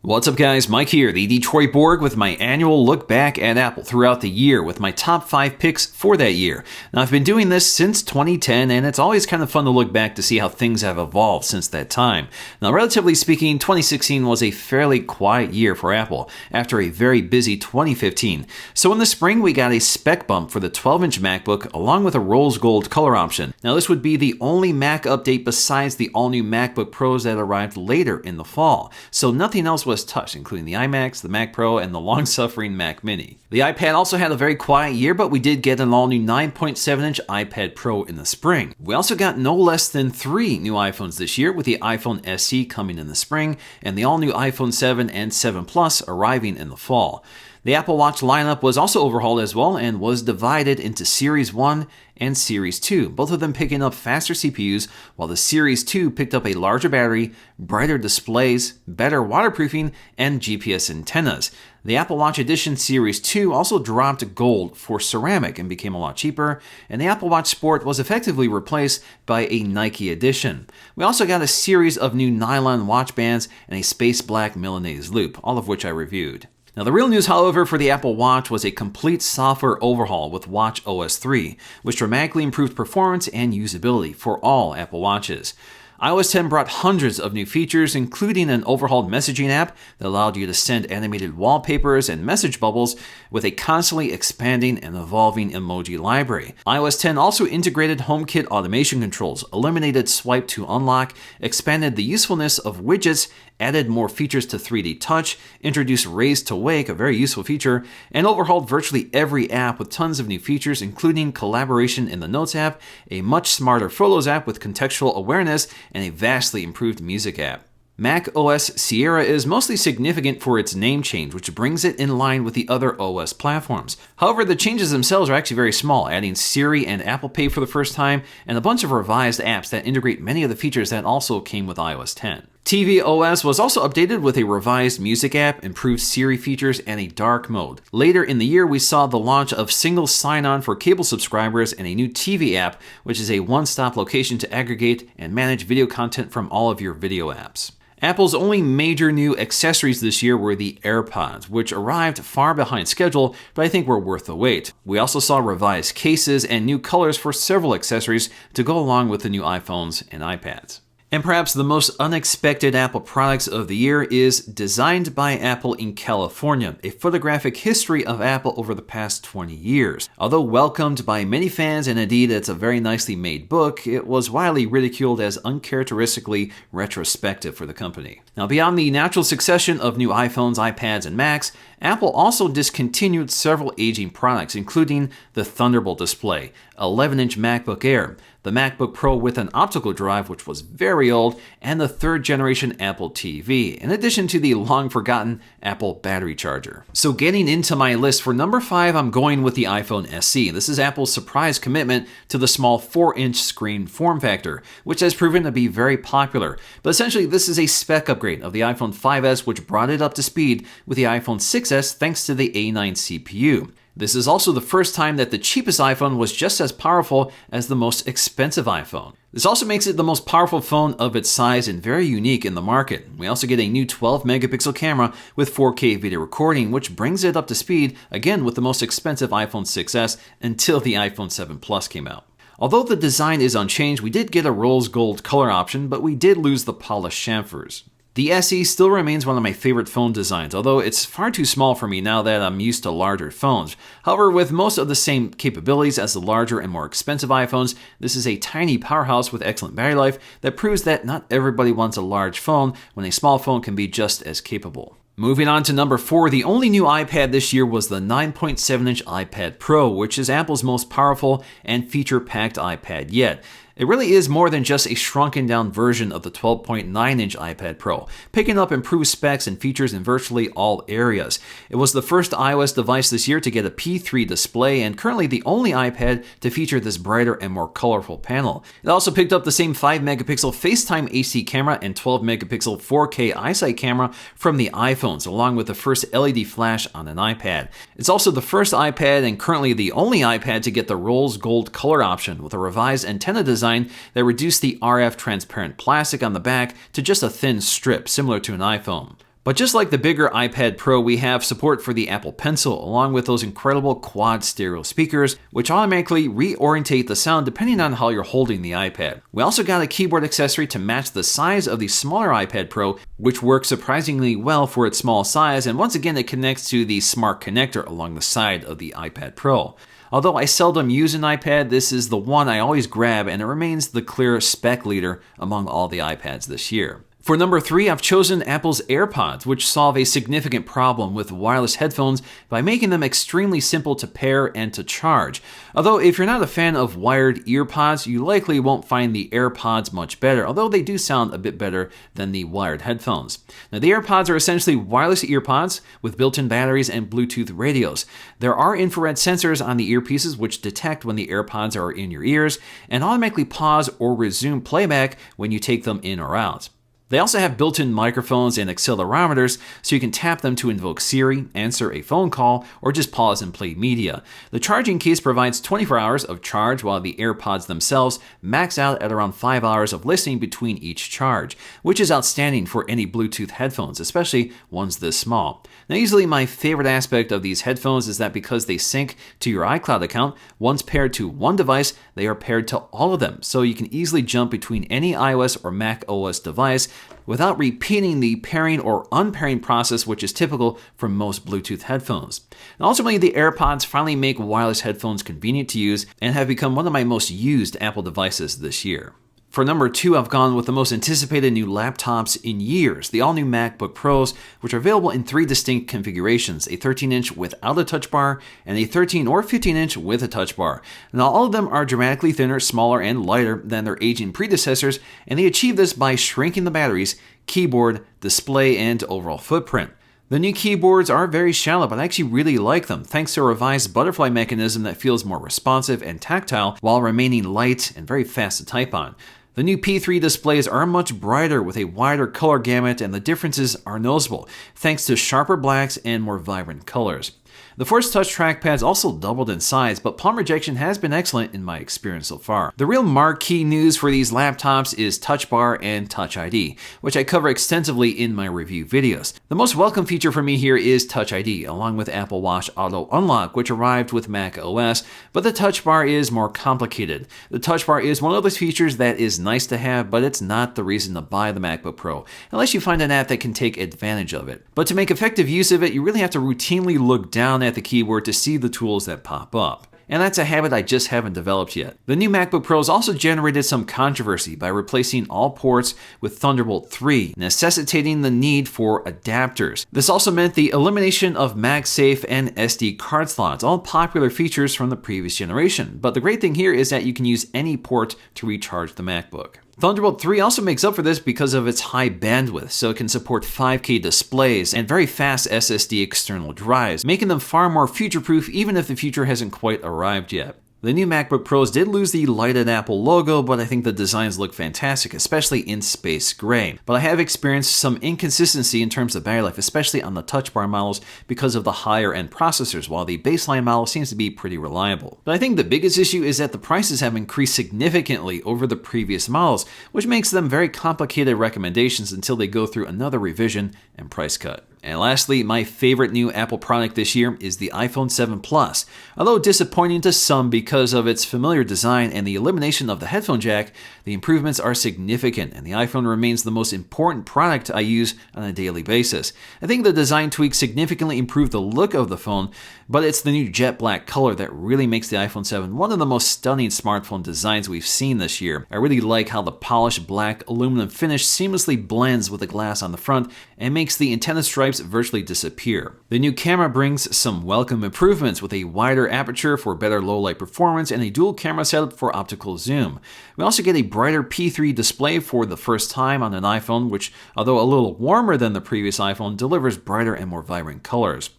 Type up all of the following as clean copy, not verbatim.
What's up guys, Mike here, the Detroit Borg with my annual look back at Apple throughout the year with my top 5 picks for that year. Now I've been doing this since 2010 and it's always kind of fun to look back to see how things have evolved since that time. Now relatively speaking, 2016 was a fairly quiet year for Apple after a very busy 2015. So in the spring we got a spec bump for the 12-inch MacBook along with a rose gold color option. Now this would be the only Mac update besides the all-new MacBook Pros that arrived later in the fall. So nothing else was touched, including the iMacs, the Mac Pro, and the long-suffering Mac Mini. The iPad also had a very quiet year, but we did get an all-new 9.7-inch iPad Pro in the spring. We also got no less than 3 new iPhones this year, with the iPhone SE coming in the spring, and the all-new iPhone 7 and 7 Plus arriving in the fall. The Apple Watch lineup was also overhauled as well and was divided into Series 1 and Series 2, both of them picking up faster CPUs, while the Series 2 picked up a larger battery, brighter displays, better waterproofing, and GPS antennas. The Apple Watch Edition Series 2 also dropped gold for ceramic and became a lot cheaper, and the Apple Watch Sport was effectively replaced by a Nike Edition. We also got a series of new nylon watch bands and a space black Milanese loop, all of which I reviewed. Now the real news, however, for the Apple Watch was a complete software overhaul with watchOS 3, which dramatically improved performance and usability for all Apple Watches. iOS 10 brought hundreds of new features, including an overhauled messaging app that allowed you to send animated wallpapers and message bubbles with a constantly expanding and evolving emoji library. iOS 10 also integrated HomeKit automation controls, eliminated swipe to unlock, expanded the usefulness of widgets, added more features to 3D Touch, introduced Raise to Wake, a very useful feature, and overhauled virtually every app with tons of new features, including collaboration in the Notes app, a much smarter Photos app with contextual awareness, and a vastly improved music app. macOS Sierra is mostly significant for its name change, which brings it in line with the other OS platforms. However, the changes themselves are actually very small, adding Siri and Apple Pay for the first time, and a bunch of revised apps that integrate many of the features that also came with iOS 10. tvOS was also updated with a revised music app, improved Siri features, and a dark mode. Later in the year, we saw the launch of single sign-on for cable subscribers and a new TV app, which is a one-stop location to aggregate and manage video content from all of your video apps. Apple's only major new accessories this year were the AirPods, which arrived far behind schedule, but I think were worth the wait. We also saw revised cases and new colors for several accessories to go along with the new iPhones and iPads. And perhaps the most unexpected Apple products of the year is Designed by Apple in California, a photographic history of Apple over the past 20 years. Although welcomed by many fans, and indeed it's a very nicely made book, it was widely ridiculed as uncharacteristically retrospective for the company. Now, beyond the natural succession of new iPhones, iPads, and Macs, Apple also discontinued several aging products, including the Thunderbolt display, 11-inch MacBook Air, the MacBook Pro with an optical drive, which was very old, and the 3rd generation Apple TV, in addition to the long-forgotten Apple battery charger. So getting into my list, for number 5, I'm going with the iPhone SE. This is Apple's surprise commitment to the small 4-inch screen form factor, which has proven to be very popular. But essentially, this is a spec upgrade of the iPhone 5S, which brought it up to speed with the iPhone 6S thanks to the A9 CPU. This is also the first time that the cheapest iPhone was just as powerful as the most expensive iPhone. This also makes it the most powerful phone of its size and very unique in the market. We also get a new 12-megapixel camera with 4K video recording, which brings it up to speed, again, with the most expensive iPhone 6S until the iPhone 7 Plus came out. Although the design is unchanged, we did get a rose gold color option, but we did lose the polished chamfers. The SE still remains one of my favorite phone designs, although it's far too small for me now that I'm used to larger phones. However, with most of the same capabilities as the larger and more expensive iPhones, this is a tiny powerhouse with excellent battery life that proves that not everybody wants a large phone when a small phone can be just as capable. Moving on to number 4, the only new iPad this year was the 9.7-inch iPad Pro, which is Apple's most powerful and feature-packed iPad yet. It really is more than just a shrunken down version of the 12.9-inch iPad Pro, picking up improved specs and features in virtually all areas. It was the first iOS device this year to get a P3 display and currently the only iPad to feature this brighter and more colorful panel. It also picked up the same 5-megapixel FaceTime HD camera and 12-megapixel 4K iSight camera from the iPhones, along with the first LED flash on an iPad. It's also the first iPad and currently the only iPad to get the rose gold color option with a revised antenna design that reduced the RF transparent plastic on the back to just a thin strip, similar to an iPhone. But just like the bigger iPad Pro, we have support for the Apple Pencil, along with those incredible quad stereo speakers, which automatically reorientate the sound depending on how you're holding the iPad. We also got a keyboard accessory to match the size of the smaller iPad Pro, which works surprisingly well for its small size, and once again it connects to the smart connector along the side of the iPad Pro. Although I seldom use an iPad, this is the one I always grab, and it remains the clear spec leader among all the iPads this year. For number 3, I've chosen Apple's AirPods, which solve a significant problem with wireless headphones by making them extremely simple to pair and to charge. Although if you're not a fan of wired earpods, you likely won't find the AirPods much better, although they do sound a bit better than the wired headphones. Now, the AirPods are essentially wireless earpods with built-in batteries and Bluetooth radios. There are infrared sensors on the earpieces which detect when the AirPods are in your ears and automatically pause or resume playback when you take them in or out. They also have built-in microphones and accelerometers, so you can tap them to invoke Siri, answer a phone call, or just pause and play media. The charging case provides 24 hours of charge, while the AirPods themselves max out at around 5 hours of listening between each charge, which is outstanding for any Bluetooth headphones, especially ones this small. Now, easily my favorite aspect of these headphones is that because they sync to your iCloud account, once paired to one device, they are paired to all of them, so you can easily jump between any iOS or macOS device without repeating the pairing or unpairing process, which is typical for most Bluetooth headphones. And ultimately, the AirPods finally make wireless headphones convenient to use and have become one of my most used Apple devices this year. For number 2, I've gone with the most anticipated new laptops in years, the all-new MacBook Pros, which are available in 3 distinct configurations, a 13-inch without a touch bar, and a 13 or 15-inch with a touch bar. Now, all of them are dramatically thinner, smaller, and lighter than their aging predecessors, and they achieve this by shrinking the batteries, keyboard, display, and overall footprint. The new keyboards are very shallow, but I actually really like them, thanks to a revised butterfly mechanism that feels more responsive and tactile while remaining light and very fast to type on. The new P3 displays are much brighter with a wider color gamut, and the differences are noticeable, thanks to sharper blacks and more vibrant colors. The Force Touch trackpads also doubled in size, but palm rejection has been excellent in my experience so far. The real marquee news for these laptops is Touch Bar and Touch ID, which I cover extensively in my review videos. The most welcome feature for me here is Touch ID, along with Apple Watch Auto Unlock, which arrived with macOS, but the Touch Bar is more complicated. The Touch Bar is one of those features that is nice to have, but it's not the reason to buy the MacBook Pro, unless you find an app that can take advantage of it. But to make effective use of it, you really have to routinely look down at the keyboard to see the tools that pop up. And that's a habit I just haven't developed yet. The new MacBook Pros also generated some controversy by replacing all ports with Thunderbolt 3, necessitating the need for adapters. This also meant the elimination of MagSafe and SD card slots, all popular features from the previous generation. But the great thing here is that you can use any port to recharge the MacBook. Thunderbolt 3 also makes up for this because of its high bandwidth, so it can support 5K displays and very fast SSD external drives, making them far more future-proof even if the future hasn't quite arrived yet. The new MacBook Pros did lose the lighted Apple logo, but I think the designs look fantastic, especially in space gray. But I have experienced some inconsistency in terms of battery life, especially on the Touch Bar models because of the higher end processors, while the baseline model seems to be pretty reliable. But I think the biggest issue is that the prices have increased significantly over the previous models, which makes them very complicated recommendations until they go through another revision and price cut. And lastly, my favorite new Apple product this year is the iPhone 7 Plus. Although disappointing to some because of its familiar design and the elimination of the headphone jack, the improvements are significant, and the iPhone remains the most important product I use on a daily basis. I think the design tweaks significantly improve the look of the phone, but it's the new jet black color that really makes the iPhone 7 one of the most stunning smartphone designs we've seen this year. I really like how the polished black aluminum finish seamlessly blends with the glass on the front and makes the antenna stripes virtually disappear. The new camera brings some welcome improvements with a wider aperture for better low light performance and a dual camera setup for optical zoom. We also get a brighter P3 display for the first time on an iPhone, which, although a little warmer than the previous iPhone, delivers brighter and more vibrant colors.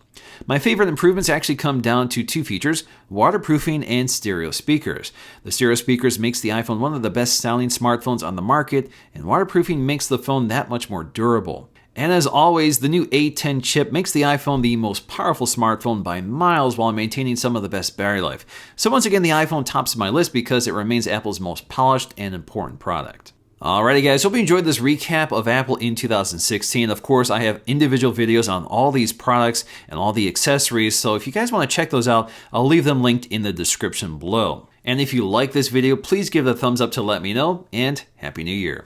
My favorite improvements actually come down to 2 features, waterproofing and stereo speakers. The stereo speakers makes the iPhone one of the best sounding smartphones on the market, and waterproofing makes the phone that much more durable. And as always, the new A10 chip makes the iPhone the most powerful smartphone by miles while maintaining some of the best battery life. So once again, the iPhone tops my list because it remains Apple's most polished and important product. Alrighty guys, hope you enjoyed this recap of Apple in 2016. Of course, I have individual videos on all these products and all the accessories, so if you guys want to check those out, I'll leave them linked in the description below. And if you like this video, please give it a thumbs up to let me know, and Happy New Year.